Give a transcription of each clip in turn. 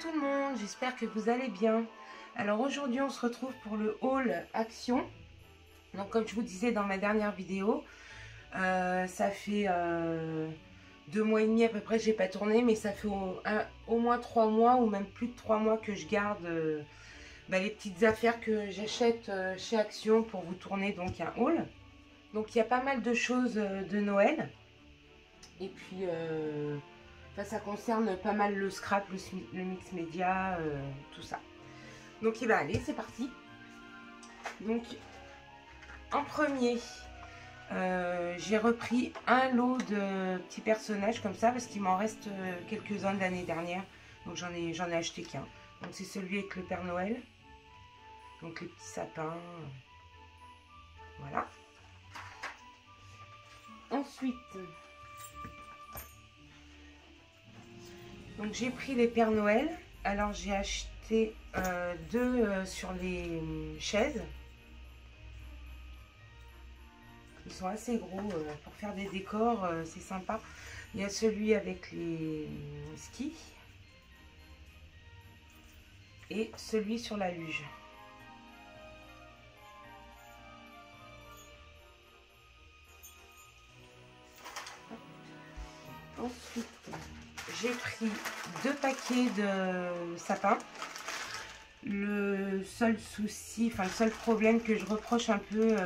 tout le monde, j'espère que vous allez bien. Alors aujourd'hui on se retrouve pour le haul Action. Donc comme je vous disais dans ma dernière vidéo, ça fait 2 mois et demi à peu près que j'ai pas tourné, mais ça fait au moins 3 mois ou même plus de 3 mois que je garde les petites affaires que j'achète chez Action pour vous tourner donc un haul. Donc il y a pas mal de choses de Noël. Et puis ça concerne pas mal le scrap, le mix média, tout ça. Donc allez, c'est parti. Donc en premier, j'ai repris un lot de petits personnages comme ça parce qu'il m'en reste quelques-uns de l'année dernière. Donc j'en ai acheté qu'un. Donc c'est celui avec le Père Noël. Donc les petits sapins. Voilà. Ensuite, donc j'ai pris les Pères Noël. Alors j'ai acheté deux sur les chaises. Ils sont assez gros pour faire des décors, c'est sympa. Il y a celui avec les skis et celui sur la luge. Ensuite, j'ai pris 2 paquets de sapins. Le seul souci, le seul problème que je reproche un peu,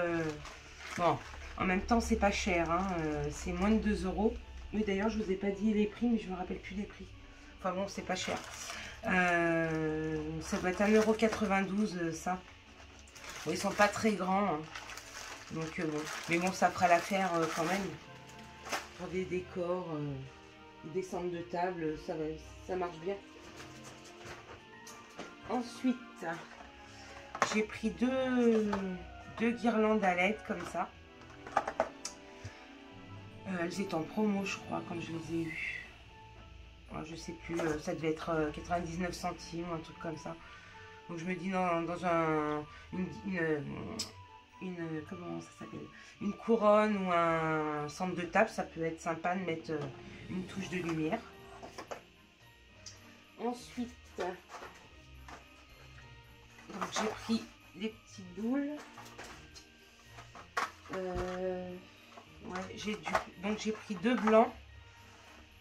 bon, en même temps c'est pas cher, hein, c'est moins de 2 €. Oui, d'ailleurs je vous ai pas dit les prix, mais je me rappelle plus les prix. Enfin bon, c'est pas cher. Ça doit être 1,92 € ça. Bon, ils sont pas très grands, hein. Donc bon, mais bon, ça fera l'affaire quand même. Pour des décors, des centres de table, ça marche bien. Ensuite, j'ai pris deux guirlandes à LED comme ça. Elles étaient en promo, je crois, quand je les ai eues. Alors, je sais plus, ça devait être 99 centimes ou un truc comme ça. Donc je me dis dans comment ça s'appelle, une couronne ou un centre de table, ça peut être sympa de mettre une touche de lumière. Ensuite, j'ai pris des petites boules. Donc j'ai pris 2 blancs,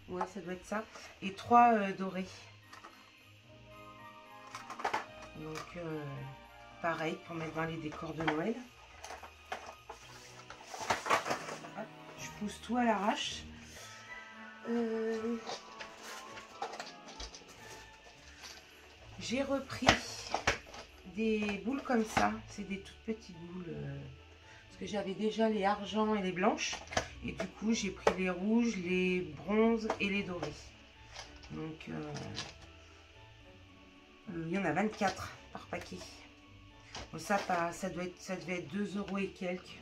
ouais, ça doit être ça, et 3 dorés. Donc pareil pour mettre dans les décors de Noël. Hop, je pousse tout à l'arrache. J'ai repris des boules comme ça, c'est des toutes petites boules, parce que j'avais déjà les argents et les blanches, et du coup j'ai pris les rouges, les bronzes et les dorés. Donc il y en a 24 par paquet. Bon, ça devait être 2 € et quelques.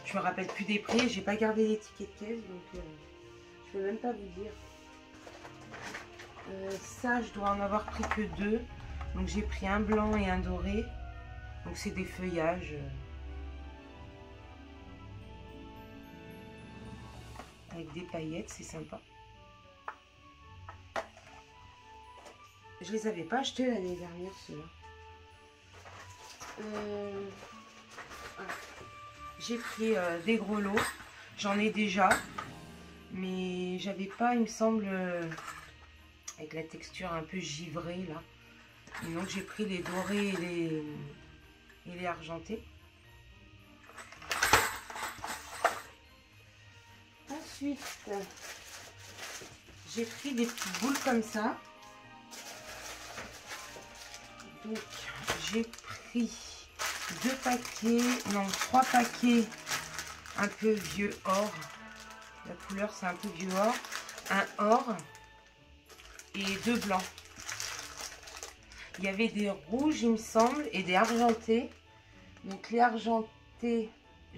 Je me rappelle plus des prix, j'ai pas gardé les tickets de caisse, donc je peux même pas vous dire. Ça, je dois en avoir pris que 2. Donc j'ai pris un blanc et un doré. Donc c'est des feuillages. Avec des paillettes, c'est sympa. Je les avais pas achetés l'année dernière, ceux-là. J'ai pris des gros lots. J'en ai déjà. Mais j'avais pas, il me semble, avec la texture un peu givrée là. Et donc j'ai pris les dorés et les argentés. Ensuite, j'ai pris des petites boules comme ça. Donc j'ai pris 2 paquets, non 3 paquets un peu vieux or. La couleur c'est un peu vieux or. Un or et 2 blancs. Il y avait des rouges, il me semble, et des argentés. Donc les argentés,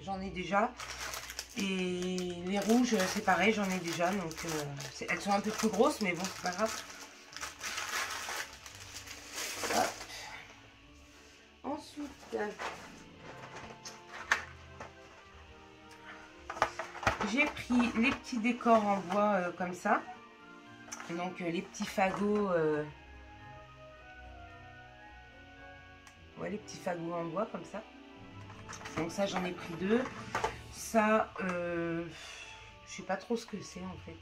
j'en ai déjà. Et les rouges, c'est pareil, j'en ai déjà. Donc elles sont un peu plus grosses, mais bon, c'est pas grave. Hop. Ensuite, j'ai pris les petits décors en bois comme ça. Donc les petits fagots ouais, les petits fagots en bois comme ça. Donc ça, j'en ai pris 2. Ça, je sais pas trop ce que c'est en fait.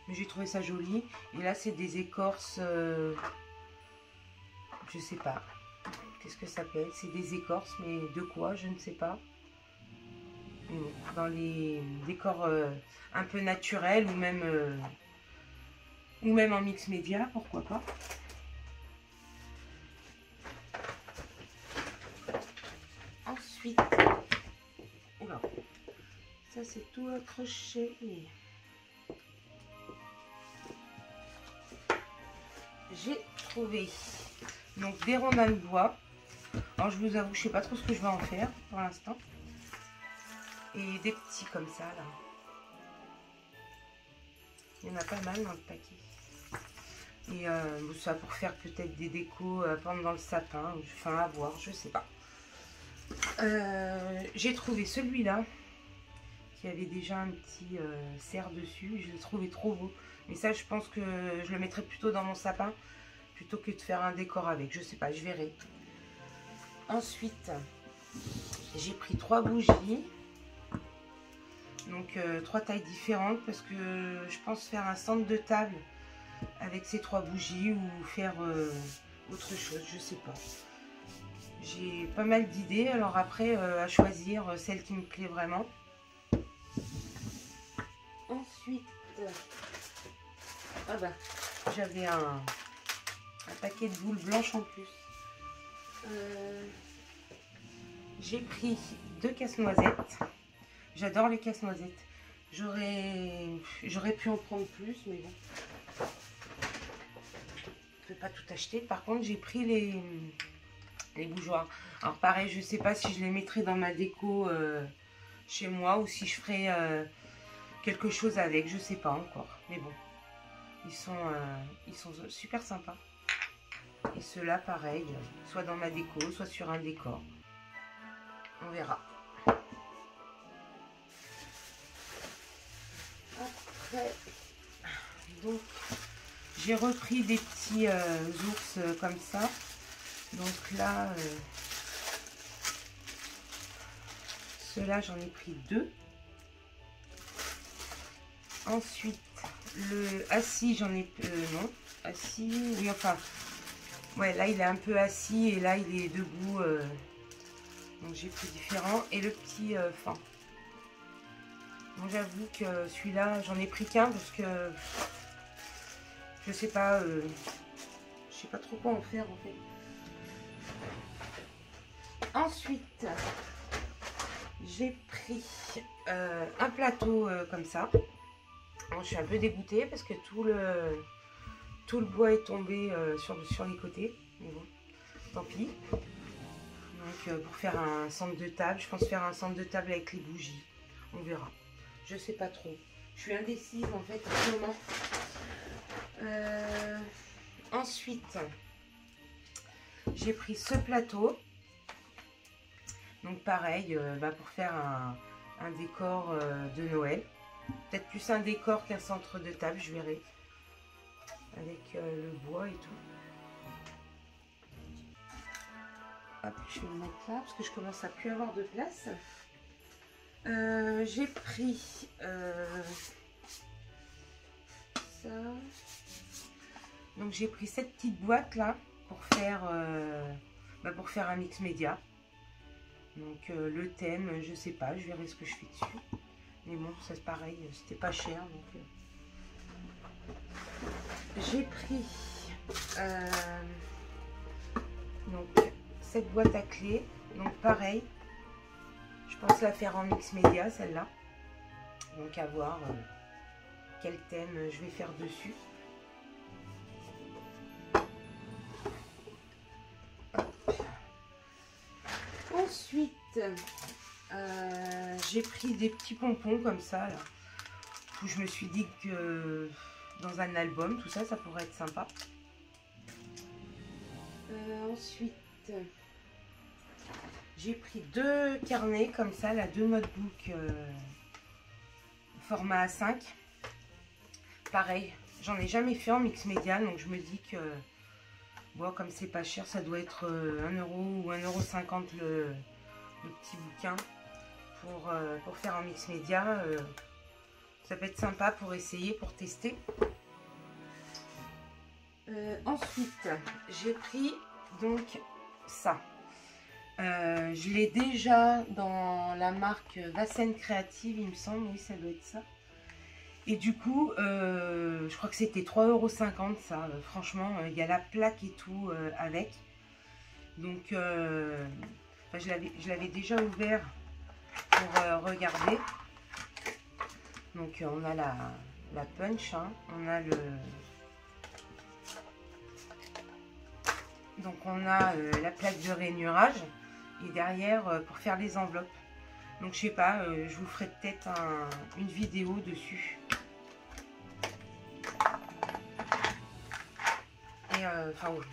Mais j'ai trouvé ça joli. Et là, c'est des écorces, je sais pas. Qu'est-ce que ça s'appelle? C'est des écorces, mais de quoi? Je ne sais pas. Dans les décors un peu naturels ou même en mix média, pourquoi pas. Ensuite, oula, ça c'est tout accroché. J'ai trouvé donc des rondins de bois. Alors je vous avoue, je sais pas trop ce que je vais en faire pour l'instant. Et des petits comme ça là. Il y en a pas mal dans le paquet. Et ça pour faire peut-être des décos pendant le sapin, enfin à voir, je sais pas. J'ai trouvé celui-là qui avait déjà un petit cerf dessus. Je l'ai trouvé trop beau. Mais ça, je pense que je le mettrai plutôt dans mon sapin plutôt que de faire un décor avec. Je sais pas, je verrai. Ensuite, j'ai pris 3 bougies. Donc 3 tailles différentes parce que je pense faire un centre de table avec ces 3 bougies ou faire autre chose, je sais pas. J'ai pas mal d'idées, alors après à choisir celle qui me plaît vraiment. Ensuite, ah bah, j'avais un paquet de boules blanches en plus. J'ai pris 2 casse-noisettes. J'adore les casse-noisettes. J'aurais pu en prendre plus, mais bon. Je ne peux pas tout acheter. Par contre, j'ai pris les bougeoirs. Alors pareil, je ne sais pas si je les mettrai dans ma déco chez moi ou si je ferai quelque chose avec. Je ne sais pas encore. Mais bon, ils sont super sympas. Et ceux-là, pareil, soit dans ma déco, soit sur un décor. On verra. Après, donc, j'ai repris des petits ours comme ça. Donc là, ceux-là, j'en ai pris 2. Ensuite, le assis, j'en ai... non, assis, oui, enfin... Ouais, là, il est un peu assis et là, il est debout. Donc, j'ai pris différents. Et le petit fin. Bon, j'avoue que celui-là, j'en ai pris qu'un parce que... Je sais pas trop quoi en faire, en fait. Ensuite, j'ai pris un plateau comme ça. Bon, je suis un peu dégoûtée parce que tout le bois est tombé sur les côtés. Mais bon, tant pis. Donc pour faire un centre de table, je pense faire un centre de table avec les bougies. On verra. Je sais pas trop. Je suis indécise en fait en ce moment. Ensuite, j'ai pris ce plateau. Donc pareil, pour faire un décor de Noël. Peut-être plus un décor qu'un centre de table, je verrai. Avec le bois et tout. Hop, je vais le mettre là parce que je commence à plus avoir de place. J'ai pris ça. Donc j'ai pris cette petite boîte là pour faire un mix média. Donc le thème, je sais pas, je verrai ce que je fais dessus. Mais bon, ça c'est pareil, c'était pas cher. Donc j'ai pris donc cette boîte à clés. Donc pareil, je pense la faire en mix média celle-là. Donc à voir quel thème je vais faire dessus. Ensuite, j'ai pris des petits pompons comme ça, là, où je me suis dit que dans un album, tout ça, ça pourrait être sympa. Ensuite, j'ai pris 2 carnets comme ça, là, 2 notebooks format A5. Pareil, j'en ai jamais fait en mix média, donc je me dis que Bon, comme c'est pas cher, ça doit être 1 euro ou 1,50 € le petit bouquin pour faire un mix média. Ça peut être sympa pour essayer, pour tester. Ensuite, j'ai pris donc ça. Je l'ai déjà dans la marque Vassen Créative, il me semble. Oui, ça doit être ça. Et du coup, je crois que c'était 3,50 € ça. Franchement, il y a la plaque et tout avec. Donc, enfin, je l'avais déjà ouvert pour regarder. Donc, on a la punch, hein. On a le... Donc, on a la plaque de rainurage. Et derrière, pour faire les enveloppes. Donc, je sais pas, je vous ferai peut-être une vidéo dessus. Et enfin, ouais.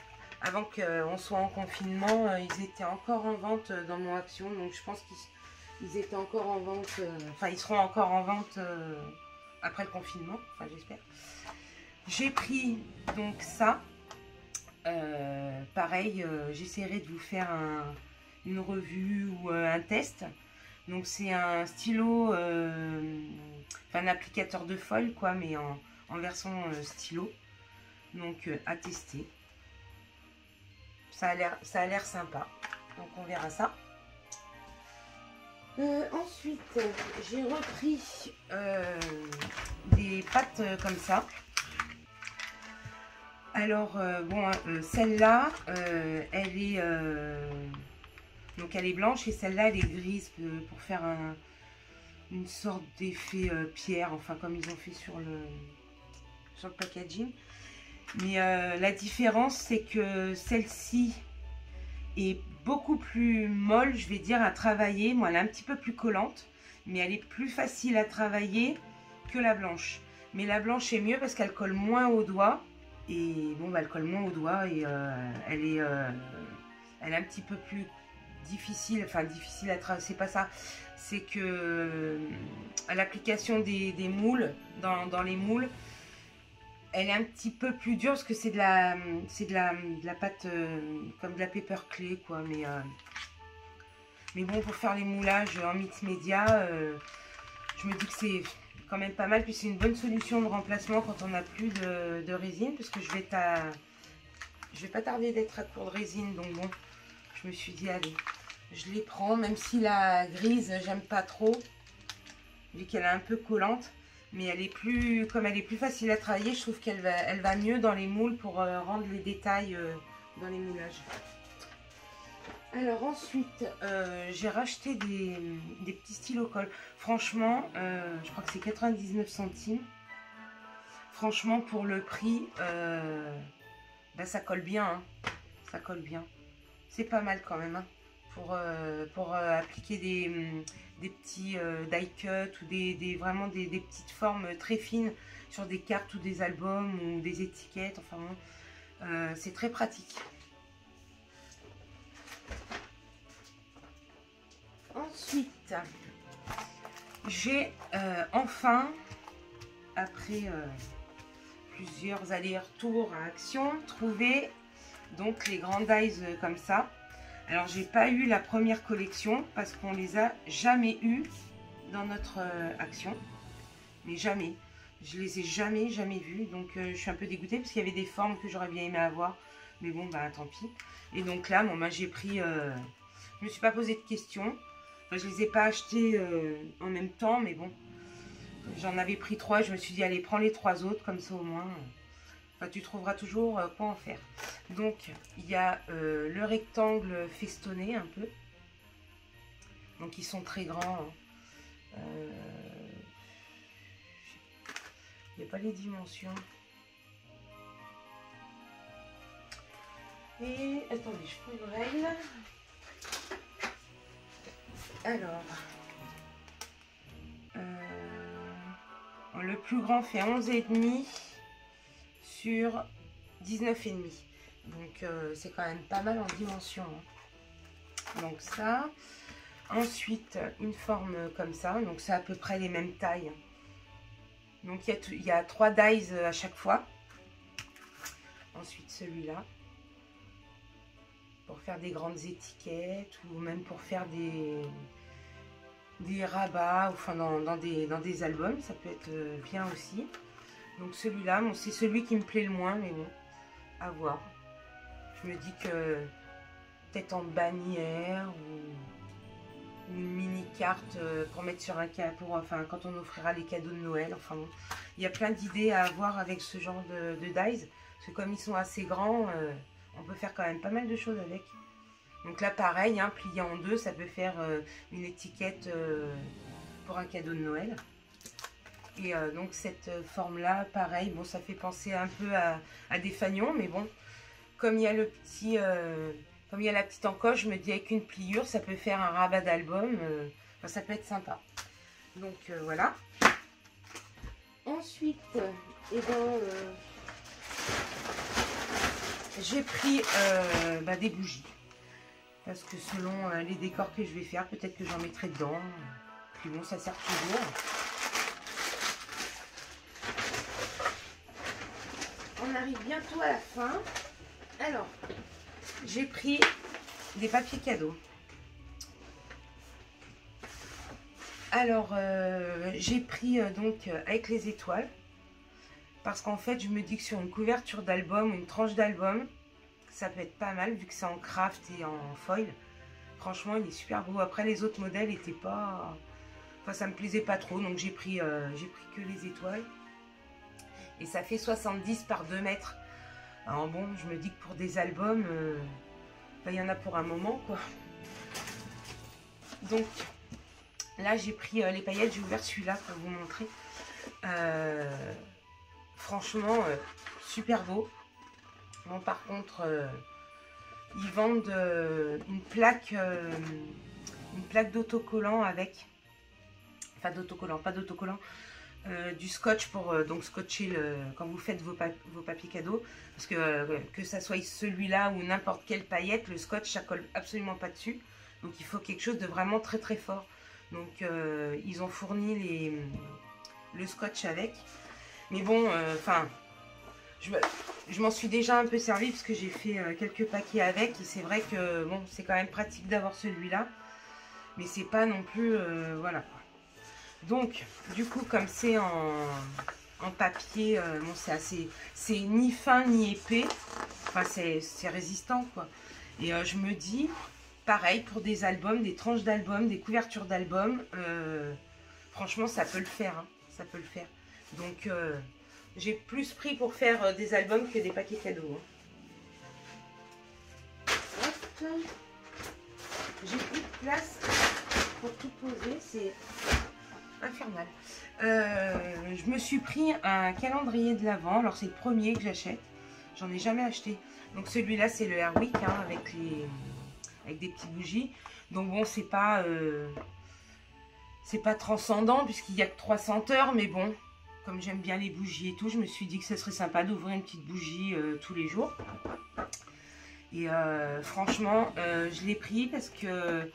Avant qu'on soit en confinement, ils étaient encore en vente dans mon Action. Donc, je pense qu'ils étaient encore en vente. Enfin, ils seront encore en vente après le confinement. Enfin, j'espère. J'ai pris donc ça. Pareil, j'essaierai de vous faire une revue ou un test. Donc c'est un stylo, enfin un applicateur de foil quoi, mais en version stylo. Donc à tester. Ça a l'air sympa. Donc on verra ça. Ensuite, j'ai repris des pâtes comme ça. Alors, bon, celle-là, elle est donc elle est blanche et celle-là, elle est grise pour faire une sorte d'effet pierre, enfin comme ils ont fait sur le packaging. Mais la différence, c'est que celle-ci est beaucoup plus molle, je vais dire, à travailler. Moi, elle est un petit peu plus collante, mais elle est plus facile à travailler que la blanche. Mais la blanche est mieux parce qu'elle colle moins aux doigts. Et bon, bah, elle colle moins aux doigts et elle est un petit peu plus difficile, enfin difficile à travailler, c'est pas ça. C'est que à l'application des moules, dans les moules, elle est un petit peu plus dure parce que c'est de la pâte comme de la paper clay quoi. Mais bon, pour faire les moulages en mix média, je me dis que c'est quand même pas mal. Puis c'est une bonne solution de remplacement quand on n'a plus de résine, parce que je vais pas tarder d'être à court de résine. Donc bon, je me suis dit allez, je les prends, même si la grise j'aime pas trop, vu qu'elle est un peu collante. Mais elle est plus, comme elle est plus facile à travailler, je trouve qu'elle va mieux dans les moules pour rendre les détails dans les moulages. Alors ensuite, j'ai racheté des petits stylos colle. Franchement, je crois que c'est 99 centimes. Franchement, pour le prix, bah, ça colle bien. Hein. Ça colle bien. C'est pas mal quand même. Hein, pour appliquer des petits die cut ou vraiment des petites formes très fines sur des cartes ou des albums ou des étiquettes. Enfin bon, c'est très pratique. Ensuite, j'ai enfin, après plusieurs allers-retours à Action, trouvé donc les grandes dies comme ça. Alors, j'ai pas eu la première collection parce qu'on les a jamais eu dans notre Action, mais jamais. Je les ai jamais vus, donc je suis un peu dégoûtée parce qu'il y avait des formes que j'aurais bien aimé avoir, mais bon, bah tant pis. Et donc là, bon, bah, j'ai pris, je me suis pas posé de questions. Enfin, je les ai pas achetés en même temps, mais bon, j'en avais pris 3. Je me suis dit, allez, prends les 3 autres, comme ça au moins, enfin, tu trouveras toujours quoi en faire. Donc, il y a le rectangle festonné un peu. Donc, ils sont très grands. Hein. Il n'y a pas les dimensions. Et, attendez, je prends une règle. Alors, le plus grand fait 11,5 sur 19,5. Donc, c'est quand même pas mal en dimension. Hein. Donc, ça. Ensuite, une forme comme ça. Donc, c'est à peu près les mêmes tailles. Donc, il y a 3 dies à chaque fois. Ensuite, celui-là. pour faire des grandes étiquettes ou même pour faire des rabats, enfin dans des albums, ça peut être bien aussi. Donc celui-là, bon, c'est celui qui me plaît le moins, mais bon, à voir. Je me dis que peut-être en bannière ou une mini carte pour mettre sur un cadeau, enfin quand on offrira les cadeaux de Noël. Enfin bon, il y a plein d'idées à avoir avec ce genre de dies, parce que comme ils sont assez grands, on peut faire quand même pas mal de choses avec. Donc là pareil, hein, plié en deux, ça peut faire une étiquette pour un cadeau de Noël. Et donc cette forme là, pareil, bon ça fait penser un peu à des fanions, mais bon, comme il y a le petit, comme il y a la petite encoche, je me dis avec une pliure, ça peut faire un rabat d'album, enfin, ça peut être sympa. Donc voilà. Ensuite, eh ben, j'ai pris des bougies. Parce que selon les décors que je vais faire, peut-être que j'en mettrai dedans. Puis bon, ça sert toujours. On arrive bientôt à la fin. Alors, j'ai pris des papiers cadeaux. Alors, j'ai pris donc avec les étoiles. Parce qu'en fait, je me dis que sur une couverture d'album, une tranche d'album, ça peut être pas mal vu que c'est en craft et en foil. Franchement, il est super beau. Après, les autres modèles étaient pas... Enfin, ça me plaisait pas trop. Donc, j'ai pris que les étoiles. Et ça fait 70 par 2 mètres. Alors bon, je me dis que pour des albums, il y en a pour un moment, quoi. Donc, là, j'ai pris les paillettes. J'ai ouvert celui-là pour vous montrer. Franchement, super beau. Bon, par contre, ils vendent une plaque d'autocollant avec... Enfin, d'autocollant, pas d'autocollant. Du scotch pour donc scotcher quand vous faites vos papiers cadeaux, parce que ça soit celui-là ou n'importe quelle paillette, le scotch ça colle absolument pas dessus, donc il faut quelque chose de vraiment très très fort. Donc ils ont fourni le scotch avec, mais bon, enfin je m'en suis déjà un peu servi parce que j'ai fait quelques paquets avec, et c'est vrai que bon, c'est quand même pratique d'avoir celui-là, mais c'est pas non plus voilà. Donc, du coup, comme c'est en papier, bon, c'est ni fin ni épais. Enfin, c'est résistant, quoi. Et je me dis, pareil, pour des albums, des tranches d'albums, des couvertures d'albums, franchement, ça peut le faire. Hein, ça peut le faire. Donc, j'ai plus pris pour faire des albums que des paquets cadeaux. Hein. J'ai plus de place pour tout poser. C'est... infernal. Je me suis pris un calendrier de l'Avent. Alors c'est le premier que j'achète. J'en ai jamais acheté. Donc celui-là c'est le Airwick, hein, avec des petites bougies. Donc bon, c'est pas transcendant puisqu'il n'y a que 300 heures. Mais bon, comme j'aime bien les bougies et tout, je me suis dit que ce serait sympa d'ouvrir une petite bougie tous les jours. Et franchement, je l'ai pris parce que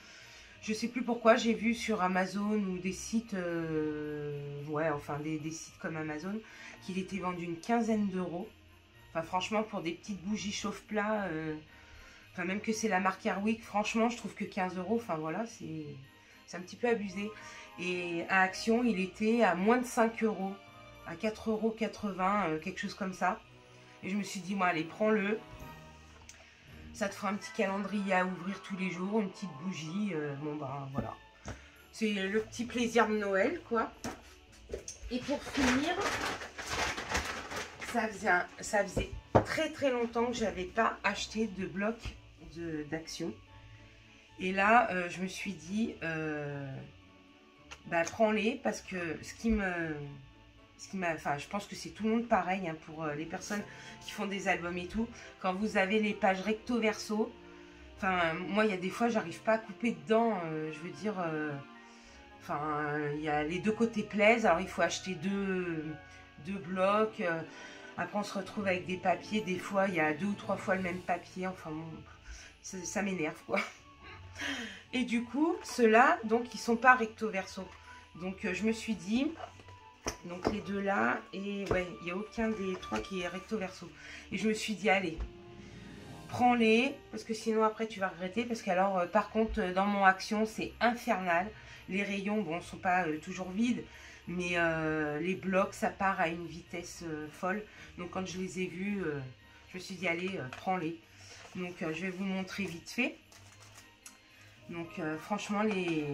je sais plus pourquoi, j'ai vu sur Amazon ou des sites, ouais, enfin des sites comme Amazon, qu'il était vendu une quinzaine d'euros. Enfin franchement, pour des petites bougies chauffe-plat, enfin même que c'est la marque Airwick, franchement je trouve que 15 euros, enfin voilà, c'est un petit peu abusé. Et à Action, il était à moins de 5 euros, à 4,80 €, quelque chose comme ça. Et je me suis dit, moi allez, prends-le. Ça te fera un petit calendrier à ouvrir tous les jours, une petite bougie. Bon ben voilà. C'est le petit plaisir de Noël, quoi. Et pour finir, ça faisait très très longtemps que j'avais pas acheté de bloc d'Action. Et là, je me suis dit, bah prends-les, parce que enfin, je pense que c'est tout le monde pareil, hein, pour les personnes qui font des albums et tout. Quand vous avez les pages recto verso, enfin, moi, il y a des fois, j'arrive pas à couper dedans. Je veux dire, enfin, il y a les deux côtés plaisent. Alors, il faut acheter deux blocs. Après, on se retrouve avec des papiers. Des fois, il y a 2 ou 3 fois le même papier. Enfin, bon, ça m'énerve, quoi. Et du coup, ceux-là, donc, ils sont pas recto verso. Donc, je me suis dit... Donc les deux là, et ouais, il n'y a aucun des trois qui est recto verso. Et je me suis dit, allez, prends-les, parce que sinon après tu vas regretter, parce qu'alors par contre dans mon Action c'est infernal. Les rayons, bon, sont pas toujours vides, mais les blocs ça part à une vitesse folle. Donc quand je les ai vus, je me suis dit allez, prends-les. Donc je vais vous montrer vite fait. Donc franchement les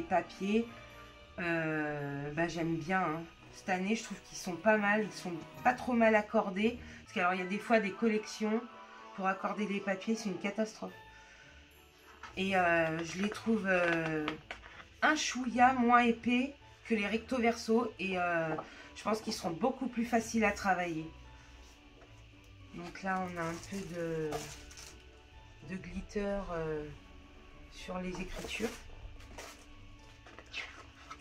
papiers, bah, j'aime bien, hein. Cette année je trouve qu'ils sont pas mal, ils sont pas trop mal accordés. Parce qu'alors il y a des fois des collections pour accorder les papiers, c'est une catastrophe. Et je les trouve un chouïa moins épais que les recto verso. Et je pense qu'ils seront beaucoup plus faciles à travailler. Donc là on a un peu de glitter sur les écritures.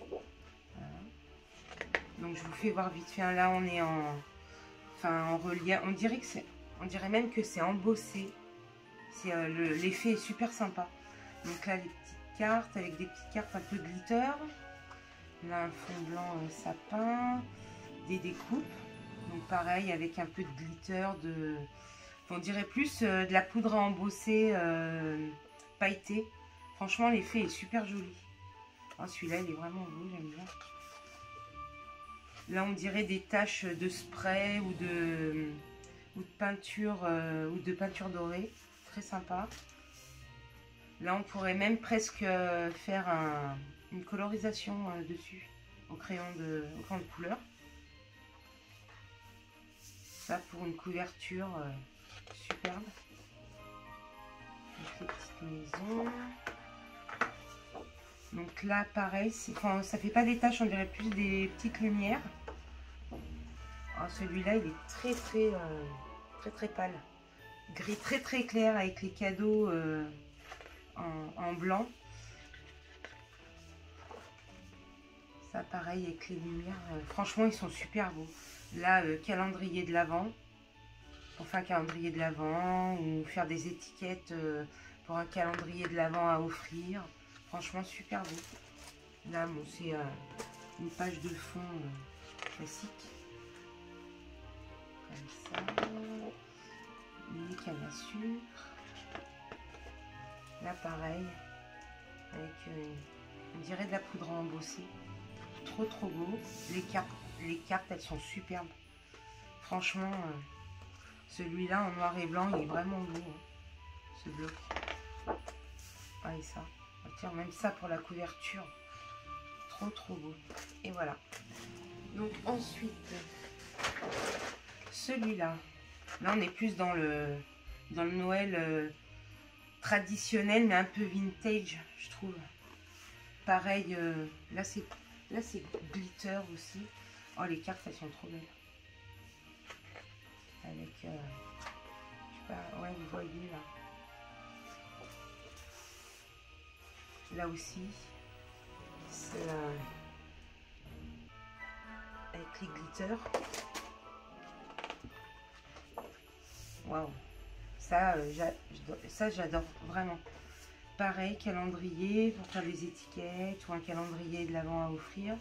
Voilà. Donc je vous fais voir vite fait. Là on est en relief. On dirait même que c'est embossé. L'effet est super sympa. Donc là les petites cartes avec des petites cartes un peu glitter. Là un fond blanc sapin, des découpes. Donc pareil avec un peu de glitter, on dirait plus de la poudre à embosser pailletée. Franchement l'effet est super joli. Oh, celui-là il est vraiment beau, j'aime bien. Là on dirait des taches de spray ou de peinture dorée. Très sympa. Là on pourrait même presque faire une colorisation dessus au crayon de couleur. Ça pour une couverture superbe. Donc les petites maisons. Donc là pareil, ça fait pas des taches, on dirait plus des petites lumières. Celui-là il est très pâle. Gris très clair avec les cadeaux en blanc. Ça pareil avec les lumières. Franchement ils sont super beaux. Là calendrier de l'Avent. Pour faire un calendrier de l'Avent ou faire des étiquettes pour un calendrier de l'Avent à offrir. Franchement super beau. Là bon, c'est une page de fond classique. Comme ça. Mini canne à sucre. Là pareil. Avec on dirait de la poudre à embosser. Trop beau. Les cartes elles sont superbes. Franchement celui-là en noir et blanc il est vraiment beau, hein, ce bloc. Ah et ça. Tiens, même ça pour la couverture. Trop beau. Et voilà. Donc ensuite celui-là. Là on est plus dans le Noël traditionnel mais un peu vintage je trouve. Pareil là c'est glitter aussi. Oh les cartes elles sont trop belles. Avec je sais pas, ouais vous voyez là aussi c'est avec les glitters. Waouh, ça j'adore vraiment. Pareil calendrier pour faire des étiquettes ou un calendrier de l'Avent à offrir.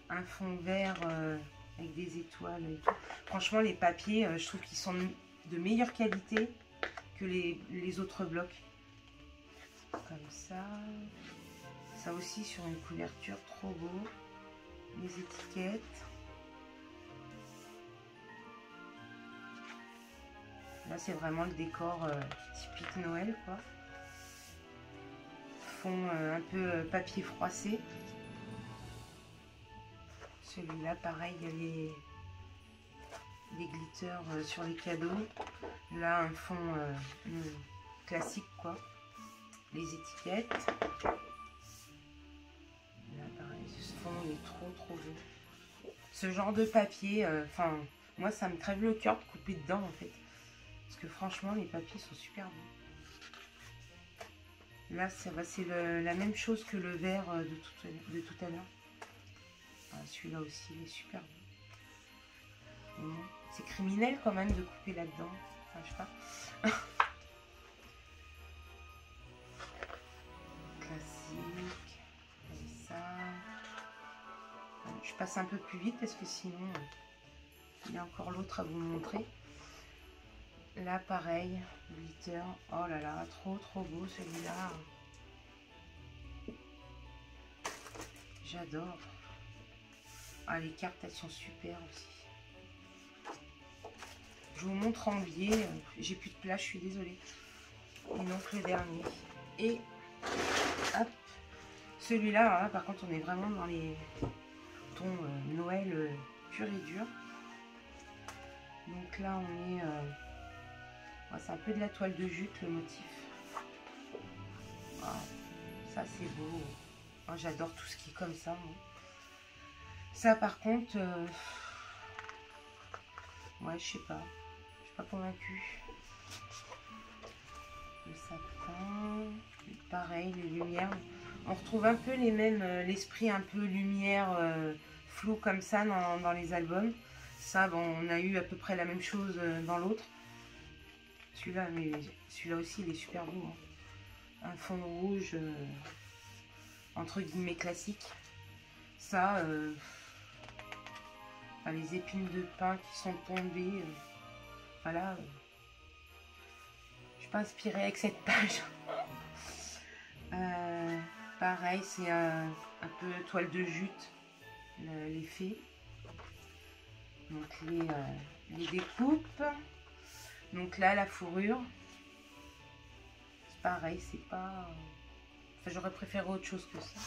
Un fond vert avec des étoiles et tout. Franchement les papiers je trouve qu'ils sont de meilleure qualité que les autres blocs. Comme ça aussi sur une couverture, trop beau. Les étiquettes. Là c'est vraiment le décor typique Noël quoi. Fond un peu papier froissé. Celui-là pareil il y a les glitters sur les cadeaux. Là un fond classique quoi. Les étiquettes. Là pareil ce fond il est trop beau. Ce genre de papier, moi ça me crève le cœur de couper dedans en fait. Parce que franchement les papiers sont super beaux. Là c'est la même chose que le vert de tout à l'heure. Celui-là aussi il est super beau. C'est criminel quand même de couper là-dedans. Enfin, je sais pas. Classique. Comme ça. Je passe un peu plus vite parce que sinon il y a encore l'autre à vous montrer. là pareil, glitter. Oh là là, trop beau celui-là. J'adore. Ah, les cartes, elles sont super aussi. Je vous montre en biais. J'ai plus de place, je suis désolée. Et donc le dernier. Et hop, celui-là, par contre, on est vraiment dans les tons Noël pur et dur. Donc là, on est... c'est un peu de la toile de jute, le motif. Ah, ça, c'est beau. Oh, j'adore tout ce qui est comme ça. Moi. Ça, par contre... ouais, je sais pas. Je suis pas convaincue. Le sapin... Pareil, les lumières. On retrouve un peu les mêmes... l'esprit un peu lumière flou comme ça dans les albums. Ça, bon, on a eu à peu près la même chose dans l'autre. Celui-là, mais celui-là aussi, il est super beau. Hein. Un fond rouge, entre guillemets, classique. Ça, les épines de pin qui sont tombées. Voilà. Je suis pas inspirée avec cette page. Pareil, c'est un peu toile de jute, l'effet. Donc les découpes. Donc là, la fourrure. C'est pareil, c'est pas... Enfin, j'aurais préféré autre chose que ça.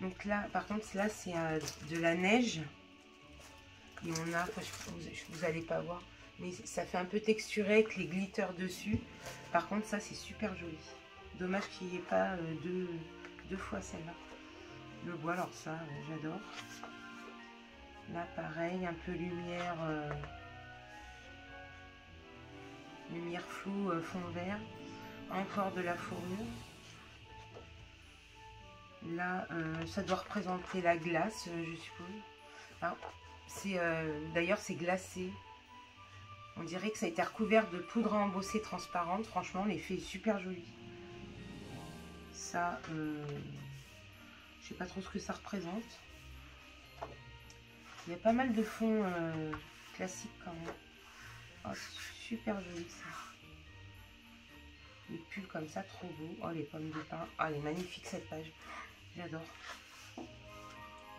Donc là, par contre, là, c'est de la neige. Et on a... Enfin, vous n'allez pas voir. Mais ça fait un peu texturé avec les glitters dessus. Par contre, ça, c'est super joli. Dommage qu'il n'y ait pas deux fois celle-là. Le bois, alors ça, j'adore. Là, pareil, un peu lumière... lumière floue, fond vert. Encore de la fourrure. Là, ça doit représenter la glace, je suppose. D'ailleurs, c'est glacé. On dirait que ça a été recouvert de poudre à embosser transparente. Franchement, l'effet est super joli. Ça, je sais pas trop ce que ça représente. Il y a pas mal de fonds classiques quand même. Oh, super joli ça. Les pulls comme ça, trop beau. Oh, les pommes de pin. Ah, elle est magnifique cette page. J'adore.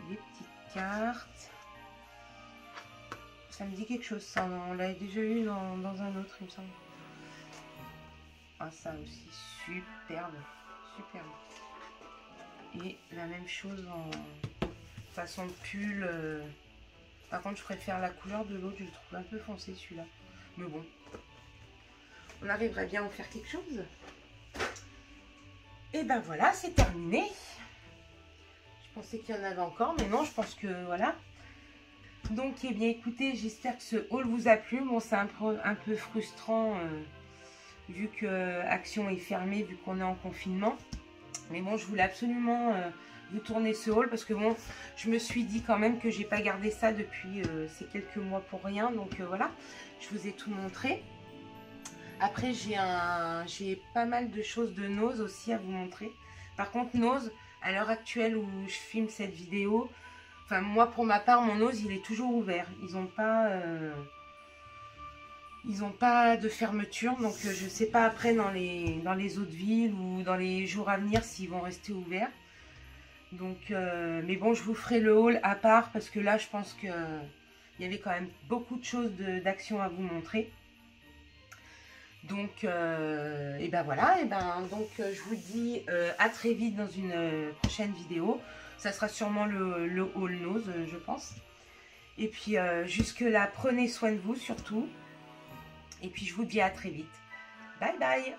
Les petites cartes. Ça me dit quelque chose, ça. On l'a déjà eu dans un autre, il me semble. Ah, ça aussi, superbe. Superbe. Et la même chose en façon de pull. Par contre, je préfère la couleur de l'autre. Je le trouve un peu foncé, celui-là. Mais bon. On arriverait bien à en faire quelque chose. Et ben voilà, c'est terminé. Je pensais qu'il y en avait encore, mais non, je pense que voilà. Donc, eh bien, écoutez, j'espère que ce haul vous a plu. Bon, c'est un peu frustrant, vu que Action est fermée, vu qu'on est en confinement. Mais bon, je voulais absolument vous tourner ce haul, parce que bon, je me suis dit quand même que j'ai pas gardé ça depuis ces quelques mois pour rien. Donc, voilà, je vous ai tout montré. Après, j'ai pas mal de choses de Nose aussi à vous montrer. Par contre, Nose, à l'heure actuelle où je filme cette vidéo, enfin, moi, pour ma part, mon Nose, il est toujours ouvert. Ils n'ont pas de fermeture. Donc, je ne sais pas après dans les autres villes ou dans les jours à venir s'ils vont rester ouverts. Donc, mais bon, je vous ferai le haul à part parce que là, je pense qu'il y avait quand même beaucoup de choses d'Action à vous montrer. Donc, et ben voilà, donc je vous dis à très vite dans une prochaine vidéo. Ça sera sûrement le haul Nose, je pense. Et puis jusque là, prenez soin de vous surtout. Et puis je vous dis à très vite. Bye bye.